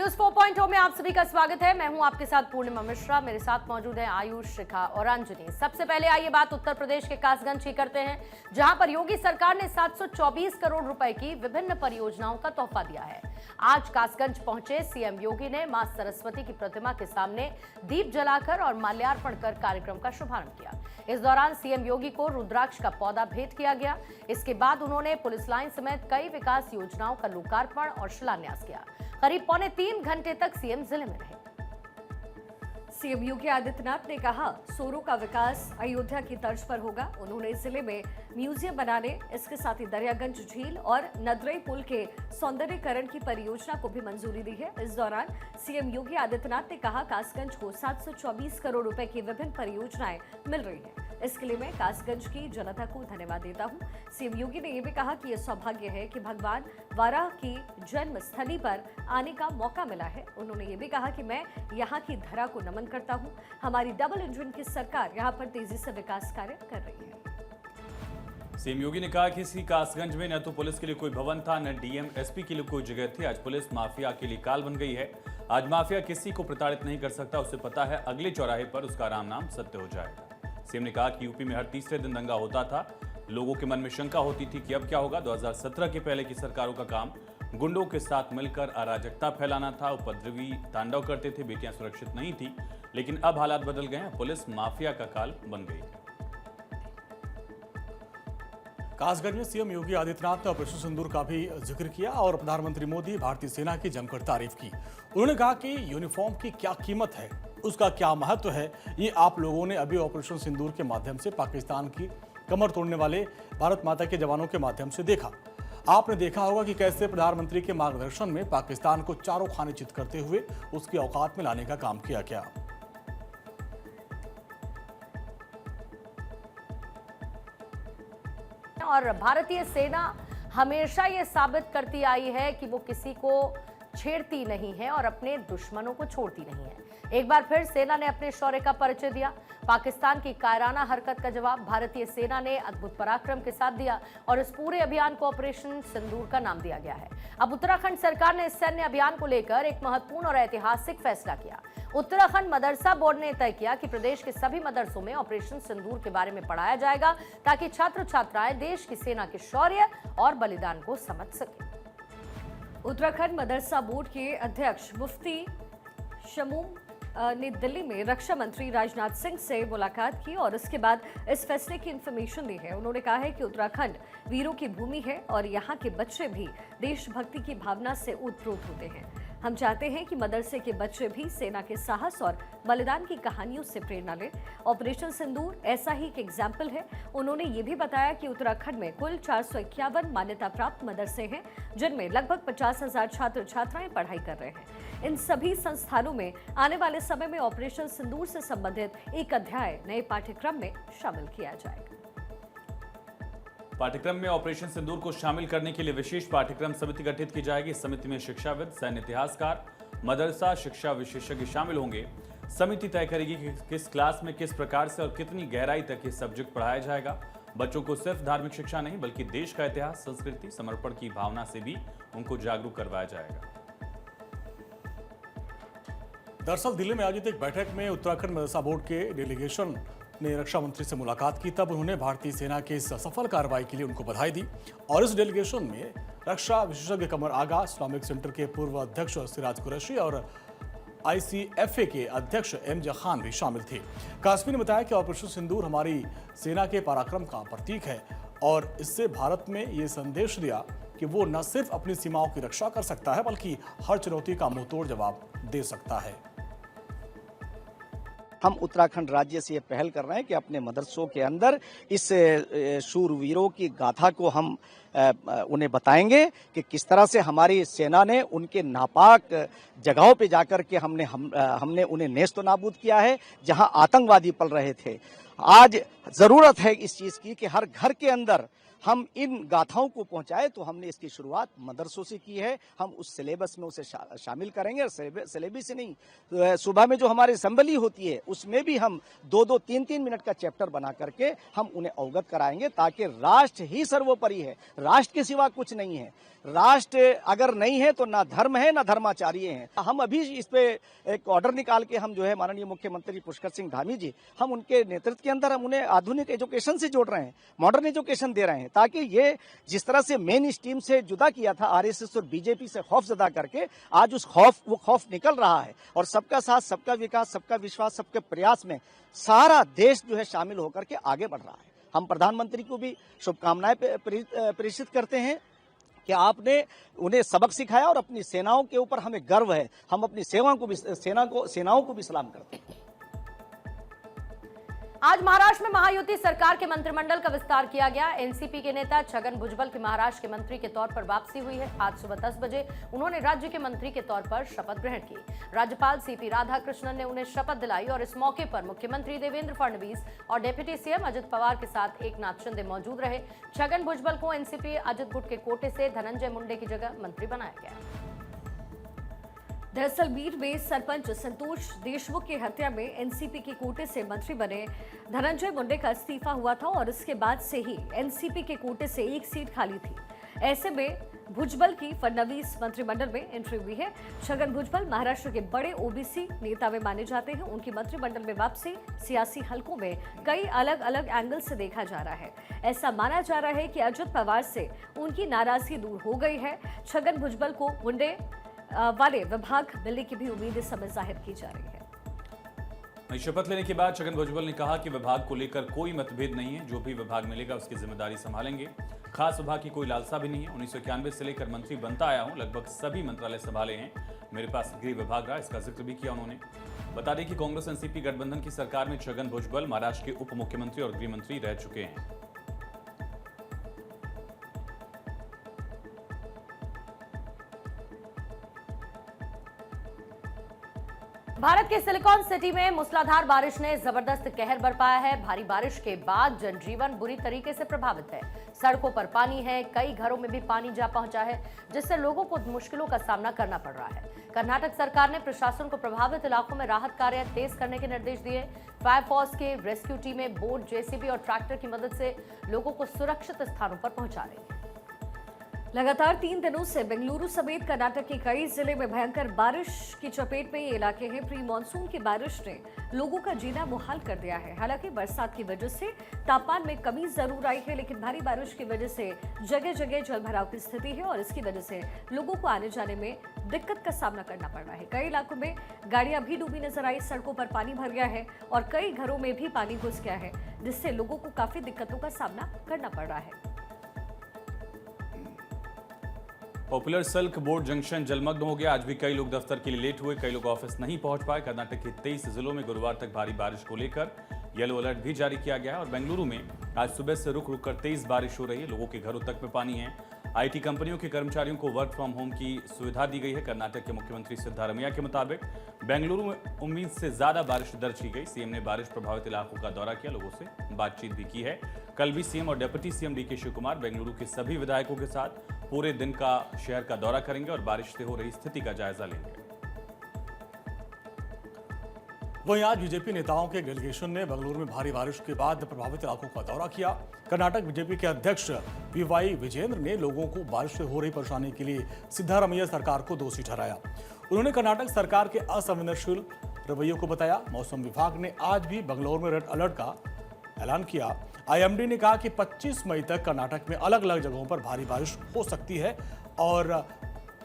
News 4.0 में आप सभी का स्वागत है। मैं हूं आपके साथ पूर्णिमा मिश्रा। मेरे साथ मौजूद है आयुष, शिखा और अंजनी। सबसे पहले आइए बात उत्तर प्रदेश के कासगंज की करते हैं, जहां पर योगी सरकार ने 724 करोड़ रुपए की विभिन्न परियोजनाओं का तोहफा दिया है। आज कासगंज पहुंचे सीएम योगी ने मां सरस्वती की प्रतिमा के सामने दीप जलाकर और माल्यार्पण कर कार्यक्रम का शुभारंभ किया। इस दौरान सीएम योगी को रुद्राक्ष का पौधा भेंट किया गया। इसके बाद उन्होंने पुलिस लाइन समेत कई विकास योजनाओं का लोकार्पण और शिलान्यास किया। करीब 3.25 घंटे तक सीएम जिले में रहे। सीएम योगी आदित्यनाथ ने कहा, सोरो का विकास अयोध्या की तर्ज पर होगा। उन्होंने जिले में म्यूजियम बनाने, इसके साथ ही दरियागंज झील और नदरई पुल के सौंदर्यीकरण की परियोजना को भी मंजूरी दी है। इस दौरान सीएम योगी आदित्यनाथ ने कहा, कासगंज को 724 करोड़ रुपए की विभिन्न परियोजनाएं मिल रही हैं। इसके लिए मैं कासगंज की जनता को धन्यवाद देता हूं। सीएम योगी ने यह भी कहा कि यह सौभाग्य है कि भगवान वाराह की जन्म स्थली पर आने का मौका मिला है। उन्होंने ये भी कहा कि मैं यहाँ की धरा को नमन करता हूँ। हमारी डबल इंजन की सरकार यहाँ पर तेजी से विकास कार्य कर रही है। सीएम योगी ने कहा कि इसी कासगंज में न तो पुलिस के लिए कोई भवन था, न डीएम एसपी के लिए कोई जगह थी। आज पुलिस माफिया के लिए काल बन गई है। आज माफिया किसी को प्रताड़ित नहीं कर सकता। उसे पता है अगले चौराहे पर उसका राम नाम सत्य हो जाएगा। सीएम ने कहा कि यूपी में हर तीसरे दिन दंगा होता था। लोगों के मन में शंका होती थी कि अब क्या होगा। 2017 के पहले की सरकारों का काम गुंडों के साथ मिलकर अराजकता फैलाना था। उपद्रवी तांडव करते थे, बेटियां सुरक्षित नहीं थी। लेकिन अब हालात बदल गए हैं। पुलिस माफिया का काल बन गई है। कासगंज में सीएम योगी आदित्यनाथ ने ऑपरेशन सिंदूर का भी जिक्र किया और प्रधानमंत्री मोदी भारतीय सेना की जमकर तारीफ की। उन्होंने कहा कि यूनिफॉर्म की क्या कीमत है, उसका क्या महत्व है, ये आप लोगों ने अभी ऑपरेशन सिंदूर के माध्यम से पाकिस्तान की कमर तोड़ने वाले भारत माता के जवानों के माध्यम से देखा। आपने देखा होगा कि कैसे प्रधानमंत्री के मार्गदर्शन में पाकिस्तान को चारों खाने चित करते हुए उसकी औकात में लाने का काम किया गया। और भारतीय सेना हमेशा ये साबित करती आई है कि वो किसी को छेड़ती नहीं है और अपने दुश्मनों को छोड़ती नहीं है। एक बार फिर सेना ने अपने शौर्य का परिचय दिया। पाकिस्तान की कायराना हरकत का जवाब भारतीय सेना ने अद्भुत पराक्रम के साथ दिया और इस पूरे अभियान को ऑपरेशन सिंदूर का नाम दिया गया है। अब उत्तराखंड सरकार ने इस सैन्य अभियान को लेकर एक महत्वपूर्ण और ऐतिहासिक फैसला किया। उत्तराखंड मदरसा बोर्ड ने तय किया कि प्रदेश के सभी मदरसों में ऑपरेशन सिंदूर के बारे में पढ़ाया जाएगा, ताकि छात्र छात्राएं देश की सेना के शौर्य और बलिदान को समझ सकें। उत्तराखंड मदरसा बोर्ड के अध्यक्ष मुफ्ती शमूम ने दिल्ली में रक्षा मंत्री राजनाथ सिंह से मुलाकात की और इसके बाद इस फैसले की इंफॉर्मेशन दी है। उन्होंने कहा है कि उत्तराखंड वीरों की भूमि है और यहाँ के बच्चे भी देशभक्ति की भावना से ओतप्रोत होते हैं। हम चाहते हैं कि मदरसे के बच्चे भी सेना के साहस और बलिदान की कहानियों से प्रेरणा लें। ऑपरेशन सिंदूर ऐसा ही एक एग्जाम्पल है। उन्होंने ये भी बताया कि उत्तराखंड में कुल 451 मान्यता प्राप्त मदरसे हैं, जिनमें लगभग 50,000 छात्र छात्राएं पढ़ाई कर रहे हैं। इन सभी संस्थानों में आने वाले समय में ऑपरेशन सिंदूर से संबंधित एक अध्याय नए पाठ्यक्रम में शामिल किया जाएगा। पाठ्यक्रम में ऑपरेशन सिंदूर को शामिल करने के लिए विशेष पाठ्यक्रम समिति गठित की जाएगी। समिति में शिक्षाविद, सैन्य इतिहासकार, मदरसा शिक्षा विशेषज्ञ शामिल होंगे। समिति तय करेगी कि किस क्लास में किस प्रकार से और कितनी गहराई तक ये सब्जेक्ट पढ़ाया जाएगा। बच्चों को सिर्फ धार्मिक शिक्षा नहीं, बल्कि देश का इतिहास, संस्कृति, समर्पण की भावना से भी उनको जागरूक करवाया जाएगा। दरअसल दिल्ली में आयोजित एक बैठक में उत्तराखंड मदरसा बोर्ड के डेलीगेशन ने रक्षा मंत्री से मुलाकात की। तब उन्होंने भारतीय सेना के इस सफल कार्रवाई के लिए उनको बधाई दी और इस डेलीगेशन में रक्षा विशेषज्ञ कमर आगा, इस्लामिक सेंटर के पूर्व अध्यक्ष सिराज कुरैशी और ICFA के अध्यक्ष MJ खान भी शामिल थे। कासमी ने बताया कि ऑपरेशन सिंदूर हमारी सेना के पराक्रम का प्रतीक है और इससे भारत में ये संदेश दिया कि वो न सिर्फ अपनी सीमाओं की रक्षा कर सकता है, बल्कि हर चुनौती का मुंहतोड़ जवाब दे सकता है। हम उत्तराखंड राज्य से ये पहल कर रहे हैं कि अपने मदरसों के अंदर इस शूरवीरों की गाथा को हम उन्हें बताएंगे कि किस तरह से हमारी सेना ने उनके नापाक जगहों पे जाकर के हमने उन्हें नेस्त नाबूद किया है, जहां आतंकवादी पल रहे थे। आज जरूरत है इस चीज की कि हर घर के अंदर हम इन गाथाओं को पहुंचाए, तो हमने इसकी शुरुआत मदरसों से की है। हम उस सिलेबस में उसे शामिल करेंगे, और सिलेबस से नहीं, तो सुबह में जो हमारी असेंबली होती है उसमें भी हम 2-2, 3-3 मिनट का चैप्टर बना करके हम उन्हें अवगत कराएंगे, ताकि राष्ट्र ही सर्वोपरि है, राष्ट्र के सिवा कुछ नहीं है। राष्ट्र अगर नहीं है तो ना धर्म है ना धर्माचार्य हैं। हम अभी इस पे एक ऑर्डर निकाल के हम जो है माननीय मुख्यमंत्री पुष्कर सिंह धामी जी, हम उनके नेतृत्व के अंदर हम उन्हें आधुनिक एजुकेशन से जोड़ रहे हैं, मॉडर्न एजुकेशन दे रहे हैं, ताकि ये जिस तरह से मेन स्ट्रीम से जुदा किया था आरएसएस और बीजेपी से खौफ ज़दा करके, आज वो खौफ निकल रहा है, और सबका साथ, सबका विकास, सबका विश्वास, सबके प्रयास में सारा देश जो है शामिल होकर के आगे बढ़ रहा है। हम प्रधानमंत्री को भी शुभकामनाएं प्रेषित करते हैं कि आपने उन्हें सबक सिखाया, और अपनी सेनाओं के ऊपर हमें गर्व है। हम अपनी सेनाओं को भी सलाम करते हैं। आज महाराष्ट्र में महायुति सरकार के मंत्रिमंडल का विस्तार किया गया। एनसीपी के नेता छगन भुजबल की महाराष्ट्र के मंत्री के तौर पर वापसी हुई है। आज सुबह 10 बजे उन्होंने राज्य के मंत्री के तौर पर शपथ ग्रहण की। राज्यपाल सीपी राधाकृष्णन ने उन्हें शपथ दिलाई, और इस मौके पर मुख्यमंत्री देवेंद्र फडणवीस और डिप्टी सीएम अजित पवार के साथ एकनाथ शिंदे मौजूद रहे। छगन भुजबल को एनसीपी अजित गुट के कोटे से धनंजय मुंडे की जगह मंत्री बनाया गया। दरअसल बीड में सरपंच संतोष देशमुख की हत्या में एनसीपी के कोटे से मंत्री बने धनंजय मुंडे का इस्तीफा हुआ था, और इसके बाद से ही एनसीपी के कोटे से एक सीट खाली थी। ऐसे में भुजबल की फडणवीस मंत्रिमंडल में एंट्री हुई है। छगन भुजबल महाराष्ट्र के बड़े ओबीसी नेता में माने जाते हैं। उनकी मंत्रिमंडल में वापसी सियासी हलकों में कई अलग अलग एंगल से देखा जा रहा है। ऐसा माना जा रहा है कि अजित पवार से उनकी नाराजगी दूर हो गई है। छगन भुजबल को मुंडे वाले विभाग मिलने की भी उम्मीद इस समय जाहिर की जा रही है। शपथ लेने के बाद छगन भुजबल ने कहा कि विभाग को लेकर कोई मतभेद नहीं है, जो भी विभाग मिलेगा उसकी जिम्मेदारी संभालेंगे। खास विभाग की कोई लालसा भी नहीं है। 1991 से लेकर मंत्री बनता आया हूं, लगभग सभी मंत्रालय संभाले हैं। मेरे पास गृह विभाग रहा, इसका जिक्र भी किया उन्होंने। बता दें कि कांग्रेस एनसीपी गठबंधन की सरकार में छगन भुजबल महाराष्ट्र के उप मुख्यमंत्री और गृह मंत्री रह चुके हैं। भारत के सिलिकॉन सिटी में मूसलाधार बारिश ने जबरदस्त कहर बरपाया है। भारी बारिश के बाद जनजीवन बुरी तरीके से प्रभावित है। सड़कों पर पानी है, कई घरों में भी पानी जा पहुंचा है, जिससे लोगों को मुश्किलों का सामना करना पड़ रहा है। कर्नाटक सरकार ने प्रशासन को प्रभावित इलाकों में राहत कार्य तेज करने के निर्देश दिए। फायर फोर्स के रेस्क्यू टीमें बोट, जेसीबी और ट्रैक्टर की मदद से लोगों को सुरक्षित स्थानों पर पहुंचा रही है। लगातार 3 दिनों से बेंगलुरु समेत कर्नाटक के कई जिले में भयंकर बारिश की चपेट में ये इलाके हैं। प्री मानसून की बारिश ने लोगों का जीना मुहाल कर दिया है। हालांकि बरसात की वजह से तापमान में कमी जरूर आई है, लेकिन भारी बारिश की वजह से जगह जगह जलभराव की स्थिति है, और इसकी वजह से लोगों को आने जाने में दिक्कत का सामना करना पड़ रहा है। कई इलाकों में गाड़ियां भी डूबी नजर आई, सड़कों पर पानी भर गया है और कई घरों में भी पानी घुस गया है, जिससे लोगों को काफी दिक्कतों का सामना करना पड़ रहा है। पॉपुलर सिल्क बोर्ड जंक्शन जलमग्न हो गया। आज भी कई लोग दफ्तर के लिए लेट हुए, कई लोग ऑफिस नहीं पहुंच पाए। कर्नाटक के 23 जिलों में गुरुवार तक भारी बारिश को लेकर येलो अलर्ट भी जारी किया गया है, और बेंगलुरु में आज सुबह से रुक रुक कर तेज बारिश हो रही है। लोगों के घरों तक में पानी है। आईटी कंपनियों के कर्मचारियों को वर्क फ्रॉम होम की सुविधा दी गई है। कर्नाटक के मुख्यमंत्री सिद्धारमैया के मुताबिक बेंगलुरु में उम्मीद से ज्यादा बारिश दर्ज की गई। सीएम ने बारिश प्रभावित इलाकों का दौरा किया, लोगों से बातचीत भी की है। कल भी सीएम और डिप्टी सीएम डीके शिवकुमार बेंगलुरु के सभी विधायकों के साथ पूरे दिन का शहर का दौरा करेंगे और बारिश से हो रही स्थिति का जायजा लेंगे। वहीं आज बीजेपी नेताओं के डेलीगेशन ने बेंगलुरु में भारी बारिश के बाद प्रभावित इलाकों का दौरा किया। कर्नाटक बीजेपी के अध्यक्ष पीवाई विजेंद्र ने लोगों को बारिश से हो रही परेशानी के लिए सिद्धारमैया सरकार को दोषी ठहराया। उन्होंने कर्नाटक सरकार के असंवेदनशील रवैये को बताया। मौसम विभाग ने आज भी बेंगलुरु में रेड अलर्ट का ऐलान किया। आईएमडी ने कहा कि 25 मई तक कर्नाटक में अलग अलग जगहों पर भारी बारिश हो सकती है, और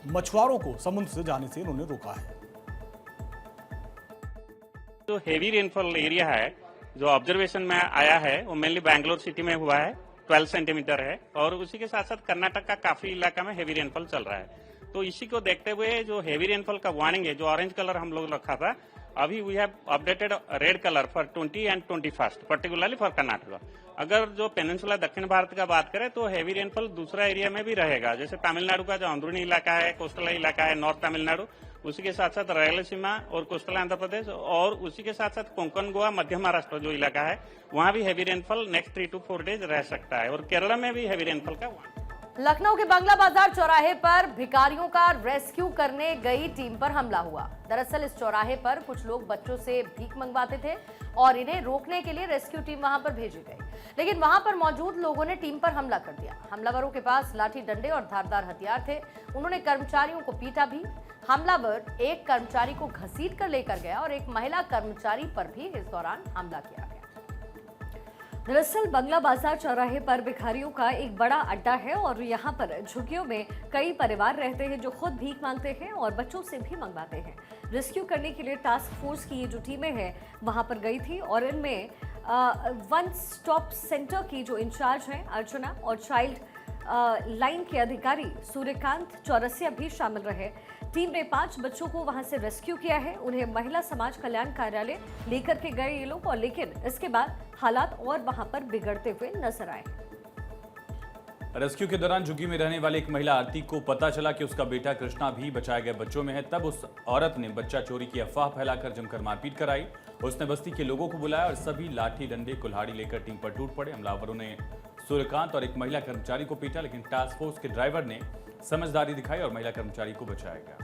मछुआरों को समुद्र से जाने से उन्होंने रोका है। जो हेवी रेनफॉल एरिया है, जो ऑब्जर्वेशन में आया है, वो मेनली बैंगलोर सिटी में हुआ है, 12 सेंटीमीटर है, और उसी के साथ साथ कर्नाटक का काफी इलाका में हेवी रेनफॉल चल रहा है। तो इसी को देखते हुए जो हेवी रेनफॉल का वार्निंग है, जो ऑरेंज कलर हम लोग रखा था, अभी we have updated red colour for 20 and 21 particularly for Karnataka. अगर जो पेनिनसुला दक्षिण भारत का बात करें तो हेवी रेनफॉल दूसरा एरिया में भी रहेगा, जैसे तमिलनाडु का जो अंदरूनी इलाका है, कोस्टल इलाका है, नॉर्थ तमिलनाडु, उसी के साथ साथ रायलसीमा और कोस्टल आंध्र प्रदेश और उसी के साथ साथ कोंकण गोवा मध्य महाराष्ट्र जो इलाका है वहां भी heavy rainfall next 3 to 4 days रह सकता है और केरला में भी हैवी रेनफॉल का लखनऊ के बंगला बाजार चौराहे पर भिखारियों का रेस्क्यू करने गई टीम पर हमला हुआ। दरअसल इस चौराहे पर कुछ लोग बच्चों से भीख मंगवाते थे और इन्हें रोकने के लिए रेस्क्यू टीम वहां पर भेजी गई, लेकिन वहां पर मौजूद लोगों ने टीम पर हमला कर दिया। हमलावरों के पास लाठी डंडे और धारदार हथियार थे। उन्होंने कर्मचारियों को पीटा भी। हमलावर एक कर्मचारी को घसीट कर लेकर गया और एक महिला कर्मचारी पर भी इस दौरान हमला किया गया। दरअसल बंगला बाजार चौराहे पर भिखारियों का एक बड़ा अड्डा है और यहाँ पर झुग्गियों में कई परिवार रहते हैं जो खुद भीख मांगते हैं और बच्चों से भी मंगवाते हैं। रेस्क्यू करने के लिए टास्क फोर्स की ये जो टीमें हैं वहाँ पर गई थी और इनमें वन स्टॉप सेंटर की जो इंचार्ज हैं अर्चना और चाइल्ड लाइन के अधिकारी सूर्यकांत चौरसिया भी शामिल रहे। टीम ने 5 बच्चों को वहां से रेस्क्यू किया है। उन्हें महिला समाज कल्याण कार्यालय लेकर के गए ये लोग और लेकिन इसके बाद हालात और वहां पर बिगड़ते हुए नजर आए। रेस्क्यू के दौरान झुग्गी में रहने वाली एक महिला आरती को पता चला कि उसका बेटा कृष्णा भी बचाए गए बच्चों में है। तब उस औरत ने बच्चा चोरी की अफवाह फैलाकर जमकर मारपीट कराई। उसने बस्ती के लोगों को बुलाया और सभी लाठी डंडे कुल्हाड़ी लेकर टीम पर टूट पड़े। हमलावरों ने सूर्यकांत और एक महिला कर्मचारी को पीटा, लेकिन टास्क फोर्स के ड्राइवर ने समझदारी दिखाई और महिला कर्मचारी को बचाया गया।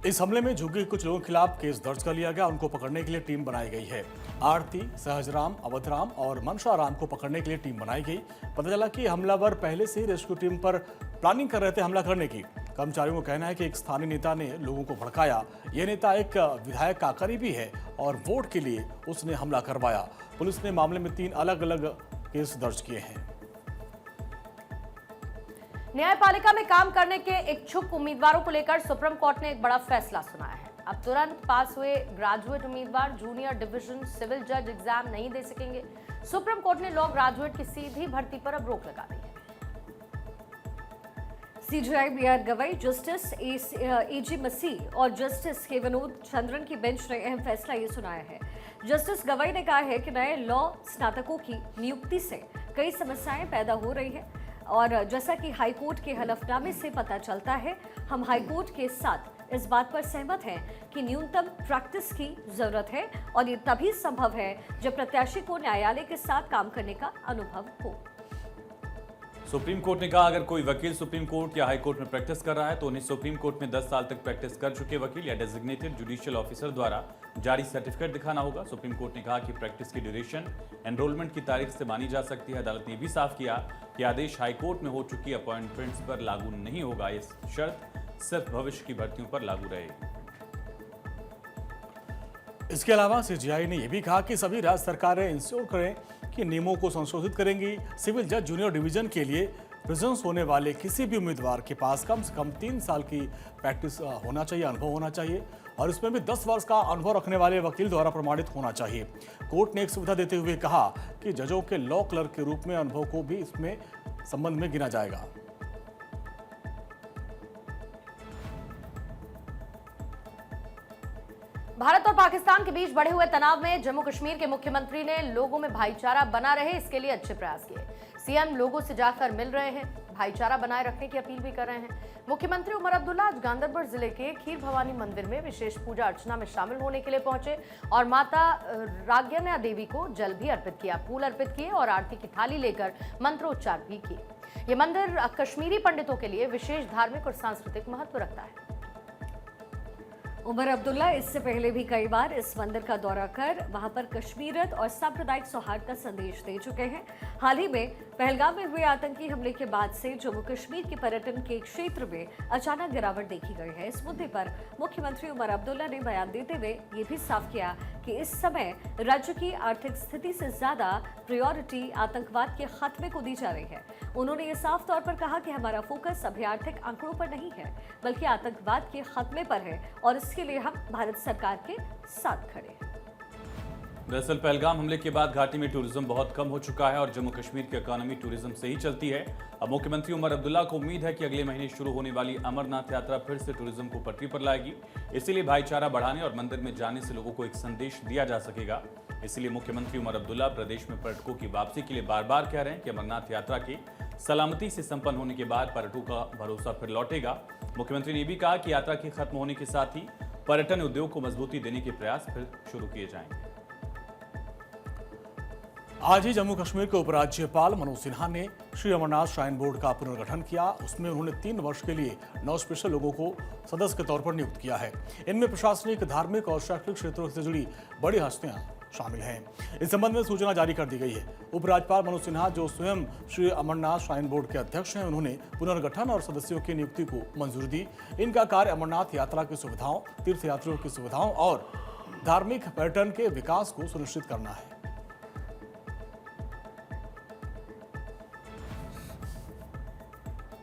इस हमले में झुग्गी के कुछ लोगों के खिलाफ केस दर्ज कर लिया गया। उनको पकड़ने के लिए टीम बनाई गई है। आरती, सहजराम, अवधराम और मनशाराम को पकड़ने के लिए टीम बनाई गई। पता चला कि हमलावर पहले से ही रेस्क्यू टीम पर प्लानिंग कर रहे थे हमला करने की। कर्मचारियों का कहना है कि एक स्थानीय नेता ने लोगों को भड़काया। यह नेता एक विधायक का करीबी है और वोट के लिए उसने हमला करवाया। पुलिस ने मामले में 3 अलग अलग केस दर्ज किए हैं। न्यायपालिका में काम करने के इच्छुक उम्मीदवारों को लेकर सुप्रीम कोर्ट ने एक बड़ा फैसला सुनाया है। अब तुरंत पास हुए ग्रेजुएट उम्मीदवार जूनियर डिवीजन सिविल जज एग्जाम नहीं दे सकेंगे। सुप्रीम कोर्ट ने लॉ ग्रेजुएट की सीधी भर्ती पर अब रोक लगा दी है। CJI B R. Gavai, justice A G. Masih और जस्टिस के विनोद चंद्रन की बेंच ने अहम फैसला ये सुनाया है। जस्टिस गवई ने कहा है कि नए लॉ स्नातकों की नियुक्ति से कई समस्याएं पैदा हो रही है और जैसा कि हाईकोर्ट के हलफनामे से पता चलता है, हम हाईकोर्ट के साथ इस बात पर सहमत हैं कि न्यूनतम प्रैक्टिस की जरूरत है और ये तभी संभव है जब प्रत्याशी को न्यायालय के साथ काम करने का अनुभव हो। सुप्रीम कोर्ट ने कहा अगर कोई वकील सुप्रीम कोर्ट या हाई कोर्ट में प्रैक्टिस कर रहा है तो उन्हें सुप्रीम कोर्ट में 10 साल तक प्रैक्टिस कर चुके वकील या डेजिग्नेटेड जुडिशियल ऑफिसर द्वारा जारी सर्टिफिकेट दिखाना होगा। सुप्रीम कोर्ट ने कहा कि प्रैक्टिस की ड्यूरेशन एनरोलमेंट की तारीख से मानी जा सकती है। अदालत ने भी साफ किया कि आदेश हाई कोर्ट में हो चुकी अपॉइंटमेंट्स पर लागू नहीं होगा। इस शर्त सिर्फ भविष्य की भर्तियों पर लागू रहेगी। इसके अलावा सीजीआई ने यह भी कहा कि सभी राज्य सरकारें इंश्योर करें कि नियमों को संशोधित करेंगी। सिविल जज जूनियर डिवीजन के लिए प्रेजेंस होने वाले किसी भी उम्मीदवार के पास कम से कम 3 साल की प्रैक्टिस होना चाहिए, अनुभव होना चाहिए और इसमें भी 10 वर्ष का अनुभव रखने वाले वकील द्वारा प्रमाणित होना चाहिए। कोर्ट ने एक सुविधा देते हुए कहा कि जजों के लॉ क्लर्क के रूप में अनुभव को भी इसमें संबंध में गिना जाएगा। भारत और पाकिस्तान के बीच बढ़े हुए तनाव में जम्मू कश्मीर के मुख्यमंत्री ने लोगों में भाईचारा बना रहे इसके लिए अच्छे प्रयास किए। सीएम लोगों से जाकर मिल रहे हैं, भाईचारा बनाए रखने की अपील भी कर रहे हैं। मुख्यमंत्री उमर अब्दुल्ला आज गांदरबल जिले के खीर भवानी मंदिर में विशेष पूजा अर्चना में शामिल होने के लिए पहुंचे और माता राग्यना देवी को जल भी अर्पित किया, फूल अर्पित किए और आरती की थाली लेकर मंत्रोच्चार भी किए। ये मंदिर कश्मीरी पंडितों के लिए विशेष धार्मिक और सांस्कृतिक महत्व रखता है। उमर अब्दुल्ला इससे पहले भी कई बार इस मंदिर का दौरा कर वहां पर कश्मीरियत और सांप्रदायिक सौहार्द का संदेश दे चुके हैं। हाल ही में पहलगाम में हुए आतंकी हमले के बाद से जम्मू कश्मीर के पर्यटन के क्षेत्र में अचानक गिरावट देखी गई है। इस मुद्दे पर मुख्यमंत्री उमर अब्दुल्ला ने बयान देते हुए ये भी साफ किया कि इस समय राज्य की आर्थिक स्थिति से ज्यादा प्रायोरिटी आतंकवाद के खात्मे को दी जा रही है। उन्होंने ये साफ तौर पर कहा कि हमारा फोकस अभी आर्थिक आंकड़ों पर नहीं है बल्कि आतंकवाद के खात्मे पर है और इसके लिए हम भारत सरकार के साथ खड़े हैं। दरअसल पहलगाम हमले के बाद घाटी में टूरिज्म बहुत कम हो चुका है और जम्मू कश्मीर की इकोनॉमी टूरिज्म से ही चलती है। अब मुख्यमंत्री उमर अब्दुल्ला को उम्मीद है कि अगले महीने शुरू होने वाली अमरनाथ यात्रा फिर से टूरिज्म को पटरी पर लाएगी। इसीलिए भाईचारा बढ़ाने और मंदिर में जाने से लोगों को एक संदेश दिया जा सकेगा। इसलिए मुख्यमंत्री उमर अब्दुल्ला प्रदेश में पर्यटकों की वापसी के लिए बार बार कह रहे हैं कि अमरनाथ यात्रा के सलामती से संपन्न होने के बाद पर्यटकों का भरोसा फिर लौटेगा। मुख्यमंत्री ने भी कहा कि यात्रा के खत्म होने के साथ ही पर्यटन उद्योग को मजबूती देने के प्रयास फिर शुरू किए जाएंगे। आज ही जम्मू कश्मीर के उपराज्यपाल मनोज सिन्हा ने श्री अमरनाथ श्राइन बोर्ड का पुनर्गठन किया। उसमें उन्होंने 3 वर्ष के लिए 9 स्पेशल लोगों को सदस्य के तौर पर नियुक्त किया है। इनमें प्रशासनिक, धार्मिक और शैक्षणिक क्षेत्रों से जुड़ी बड़ी हस्तियां शामिल हैं। इस संबंध में सूचना जारी कर दी गई है। उपराज्यपाल मनोज सिन्हा, जो स्वयं श्री अमरनाथ श्राइन बोर्ड के अध्यक्ष हैं, उन्होंने पुनर्गठन और सदस्यों की नियुक्ति को मंजूरी दी। इनका कार्य अमरनाथ यात्रा की सुविधाओं, तीर्थयात्रियों की सुविधाओं और धार्मिक पर्यटन के विकास को सुनिश्चित करना है।